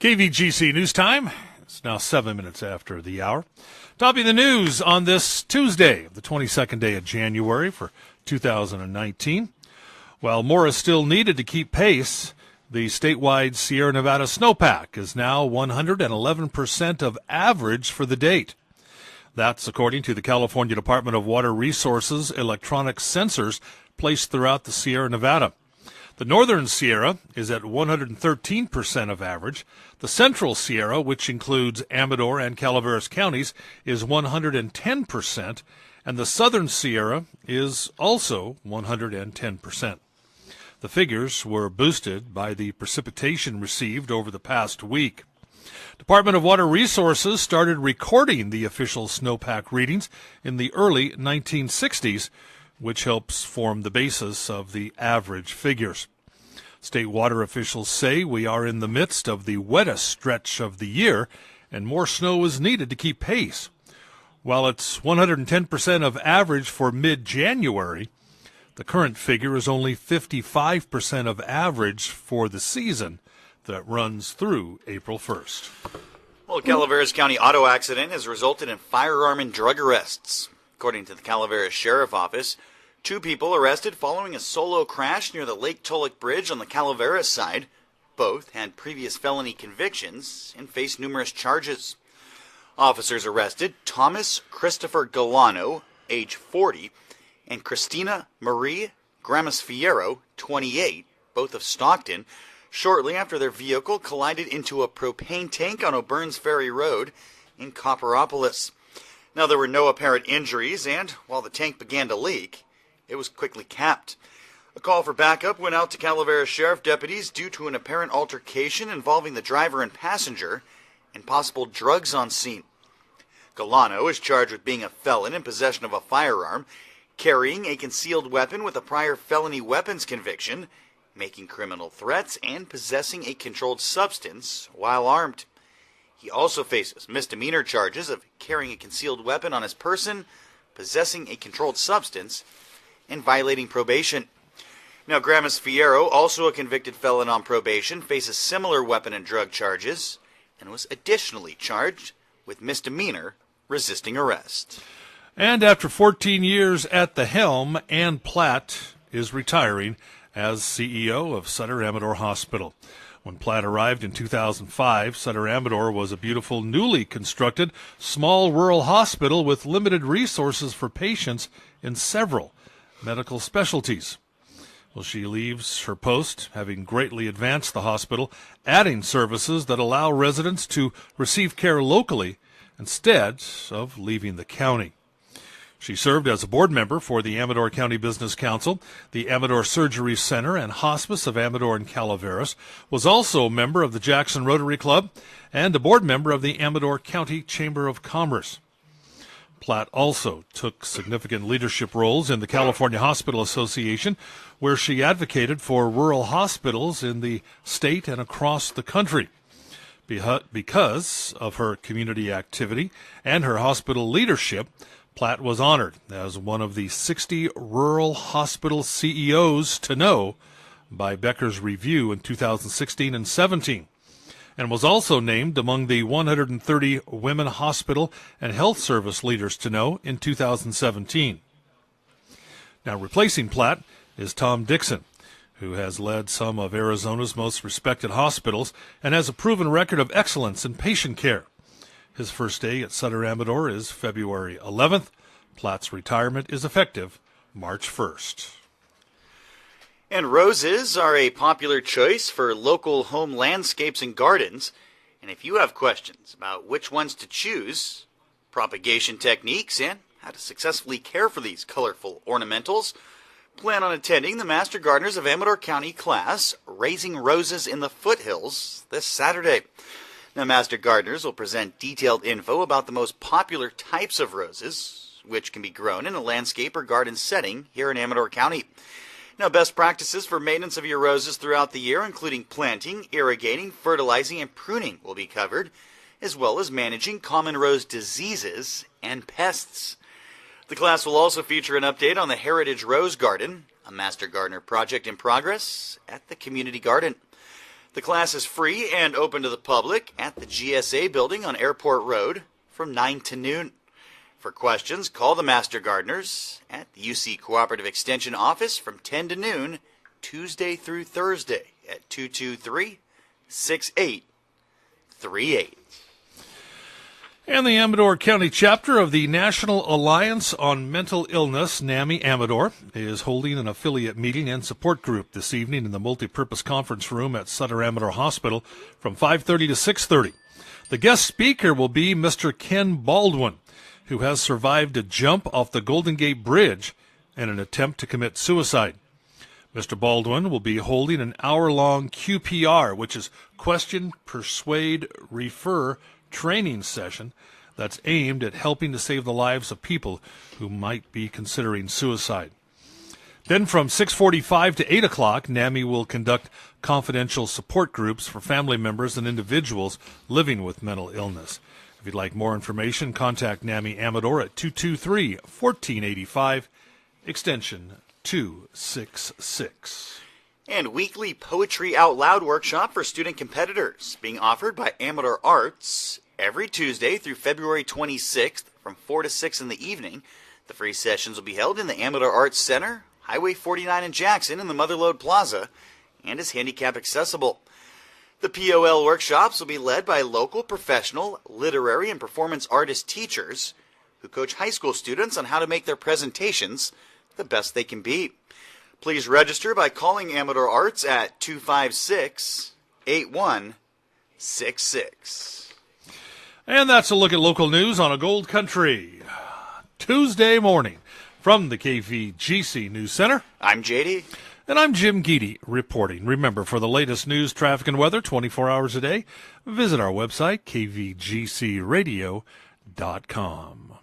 KVGC News Time. It's now 7 minutes after the hour. Topping the news on this Tuesday, the 22nd day of January for 2019. While more is still needed to keep pace, the statewide Sierra Nevada snowpack is now 111% of average for the date. That's according to the California Department of Water Resources electronic sensors placed throughout the Sierra Nevada. The northern Sierra is at 113% of average. The central Sierra, which includes Amador and Calaveras counties, is 110%, and the southern Sierra is also 110%. The figures were boosted by the precipitation received over the past week. Department of Water Resources started recording the official snowpack readings in the early 1960s, which helps form the basis of the average figures. State water officials say we are in the midst of the wettest stretch of the year, and more snow is needed to keep pace. While it's 110% of average for mid-January, the current figure is only 55% of average for the season that runs through April 1st. Well, Calaveras County auto accident has resulted in firearm and drug arrests. According to the Calaveras Sheriff Office, 2 people arrested following a solo crash near the Lake Tulloch Bridge on the Calaveras side. Both had previous felony convictions and faced numerous charges. Officers arrested Thomas Christopher Galano, age 40, and Christina Marie Gramasfiero, 28, both of Stockton, shortly after their vehicle collided into a propane tank on O'Byrne's Ferry Road in Copperopolis. Now, there were no apparent injuries, and while the tank began to leak, it was quickly capped. A call for backup went out to Calaveras Sheriff deputies due to an apparent altercation involving the driver and passenger and possible drugs on scene. Galano is charged with being a felon in possession of a firearm, carrying a concealed weapon with a prior felony weapons conviction, making criminal threats, and possessing a controlled substance while armed. He also faces misdemeanor charges of carrying a concealed weapon on his person, possessing a controlled substance, and violating probation. Now, Gramasfiero, also a convicted felon on probation, faces similar weapon and drug charges and was additionally charged with misdemeanor resisting arrest. And after 14 years at the helm, Ann Platt is retiring as CEO of Sutter Amador Hospital. When Platt arrived in 2005, Sutter Amador was a beautiful, newly constructed, small rural hospital with limited resources for patients in several medical specialties. Well, she leaves her post, having greatly advanced the hospital, adding services that allow residents to receive care locally instead of leaving the county. She served as a board member for the Amador County Business Council, the Amador Surgery Center and Hospice of Amador and Calaveras, was also a member of the Jackson Rotary Club, and a board member of the Amador County Chamber of Commerce. Platt also took significant leadership roles in the California Hospital Association, where she advocated for rural hospitals in the state and across the country. Because of her community activity and her hospital leadership, Platt was honored as one of the 60 rural hospital CEOs to know by Becker's Review in 2016 and 17, and was also named among the 130 women hospital and health service leaders to know in 2017. Now, replacing Platt is Tom Dixon, who has led some of Arizona's most respected hospitals and has a proven record of excellence in patient care. His first day at Sutter Amador is February 11th. Platt's retirement is effective March 1st. And roses are a popular choice for local home landscapes and gardens. And if you have questions about which ones to choose, propagation techniques, and how to successfully care for these colorful ornamentals, plan on attending the Master Gardeners of Amador County class, Raising Roses in the Foothills, this Saturday. Now, Master Gardeners will present detailed info about the most popular types of roses, which can be grown in a landscape or garden setting here in Amador County. Now, best practices for maintenance of your roses throughout the year, including planting, irrigating, fertilizing, and pruning, will be covered, as well as managing common rose diseases and pests. The class will also feature an update on the Heritage Rose Garden, a Master Gardener project in progress at the community garden. The class is free and open to the public at the GSA building on Airport Road from 9 to noon. For questions, call the Master Gardeners at the UC Cooperative Extension Office from 10 to noon, Tuesday through Thursday at 223-6838. And the Amador County chapter of the National Alliance on Mental Illness, NAMI Amador, is holding an affiliate meeting and support group this evening in the multipurpose conference room at Sutter Amador Hospital from 5:30 to 6:30. The guest speaker will be Mr. Ken Baldwin, who has survived a jump off the Golden Gate Bridge in an attempt to commit suicide. Mr. Baldwin will be holding an hour-long QPR, which is Question, Persuade, Refer training session that's aimed at helping to save the lives of people who might be considering suicide. Then from 6:45 to 8 o'clock, NAMI will conduct confidential support groups for family members and individuals living with mental illness. If you'd like more information, contact NAMI Amador at 223-1485, extension 266. And weekly Poetry Out Loud workshop for student competitors being offered by Amador Arts every Tuesday through February 26th from 4 to 6 in the evening. The free sessions will be held in the Amador Arts Center, Highway 49 in Jackson in the Motherlode Plaza, and is handicap accessible. The POL workshops will be led by local professional, literary, and performance artist teachers who coach high school students on how to make their presentations the best they can be. Please register by calling Amador Arts at 256-8166. And that's a look at local news on a Gold Country Tuesday morning. From the KVGC News Center, I'm JD. And I'm Jim Geedy reporting. Remember, for the latest news, traffic, and weather 24 hours a day, visit our website, kvgcradio.com.